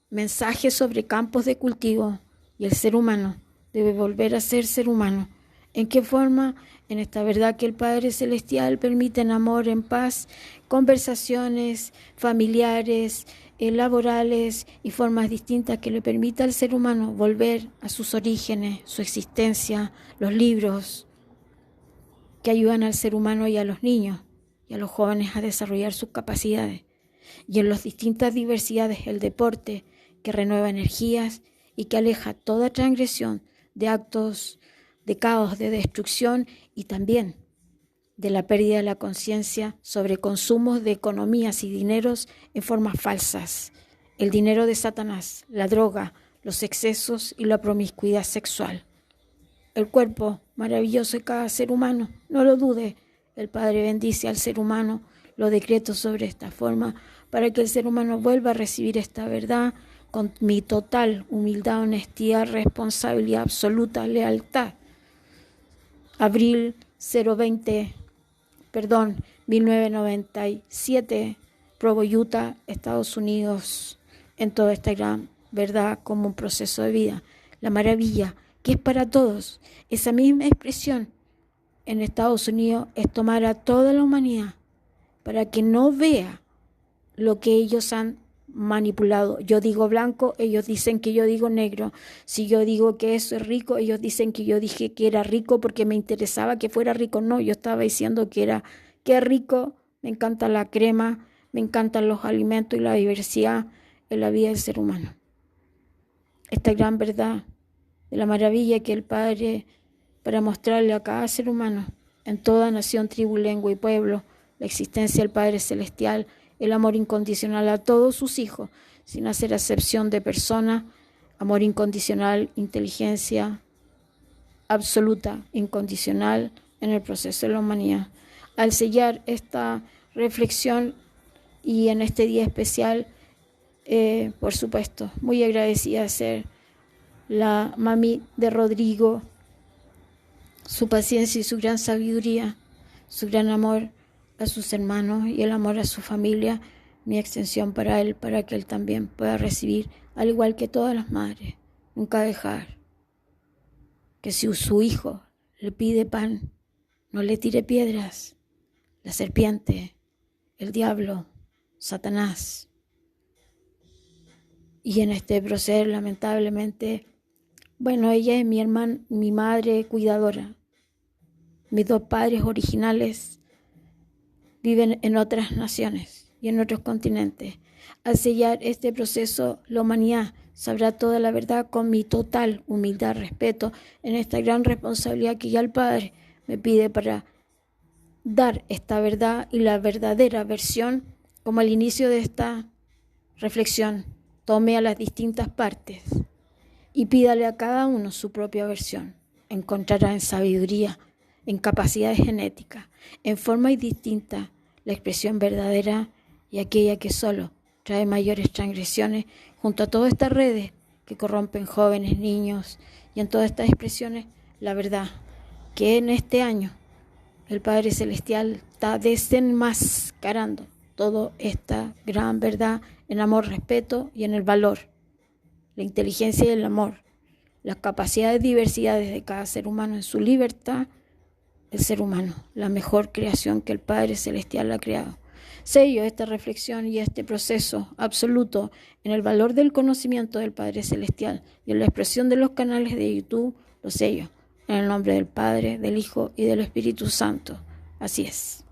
mensajes sobre campos de cultivo y el ser humano debe volver a ser ser humano. ¿En qué forma? En esta verdad que el Padre Celestial permite en amor, en paz, conversaciones familiares, laborales y formas distintas que le permita al ser humano volver a sus orígenes, su existencia, los libros que ayudan al ser humano y a los niños y a los jóvenes a desarrollar sus capacidades. Y en las distintas diversidades, el deporte que renueva energías y que aleja toda transgresión de actos de caos, de destrucción y también de la pérdida de la conciencia sobre consumos de economías y dineros en formas falsas, el dinero de Satanás, la droga, los excesos y la promiscuidad sexual. El cuerpo maravilloso de cada ser humano, no lo dude, el Padre bendice al ser humano, lo decreto sobre esta forma para que el ser humano vuelva a recibir esta verdad con mi total humildad, honestidad, responsabilidad absoluta, lealtad. Abril 1997, Provo, Utah, Estados Unidos, en toda esta gran verdad como un proceso de vida. La maravilla que es para todos. Esa misma expresión en Estados Unidos es tomar a toda la humanidad para que no vea lo que ellos han manipulado. Yo digo blanco, ellos dicen que yo digo negro. Si yo digo que eso es rico, ellos dicen que yo dije que era rico porque me interesaba que fuera rico. No, yo estaba diciendo que es rico, me encanta la crema, me encantan los alimentos y la diversidad en la vida del ser humano. Esta gran verdad de la maravilla que el Padre, para mostrarle a cada ser humano, en toda nación, tribu, lengua y pueblo, la existencia del Padre Celestial, el amor incondicional a todos sus hijos, sin hacer acepción de persona, amor incondicional, inteligencia absoluta, incondicional en el proceso de la humanidad. Al sellar esta reflexión y en este día especial, por supuesto, muy agradecida de ser la mami de Rodrigo, su paciencia y su gran sabiduría, su gran amor a sus hermanos y el amor a su familia, mi extensión para él, para que él también pueda recibir, al igual que todas las madres, nunca dejar que si su hijo le pide pan, no le tire piedras, la serpiente, el diablo, Satanás. Y en este proceder, lamentablemente, bueno, ella es mi hermana, mi madre cuidadora. Mis 2 padres originales viven en otras naciones y en otros continentes. Al sellar este proceso, la humanidad sabrá toda la verdad con mi total humildad, respeto en esta gran responsabilidad que ya el Padre me pide para dar esta verdad y la verdadera versión, como al inicio de esta reflexión, tome a las distintas partes y pídale a cada uno su propia versión. Encontrará en sabiduría, en capacidades genéticas, en forma distinta, la expresión verdadera y aquella que solo trae mayores transgresiones junto a todas estas redes que corrompen jóvenes, niños y en todas estas expresiones, la verdad que en este año el Padre Celestial está desenmascarando toda esta gran verdad en amor, respeto y en el valor, la inteligencia y el amor, las capacidades y diversidades de cada ser humano en su libertad. El ser humano, la mejor creación que el Padre Celestial ha creado. Sello esta reflexión y este proceso absoluto en el valor del conocimiento del Padre Celestial y en la expresión de los canales de YouTube Lo sello. En el nombre del Padre, del Hijo y del Espíritu Santo. Así es.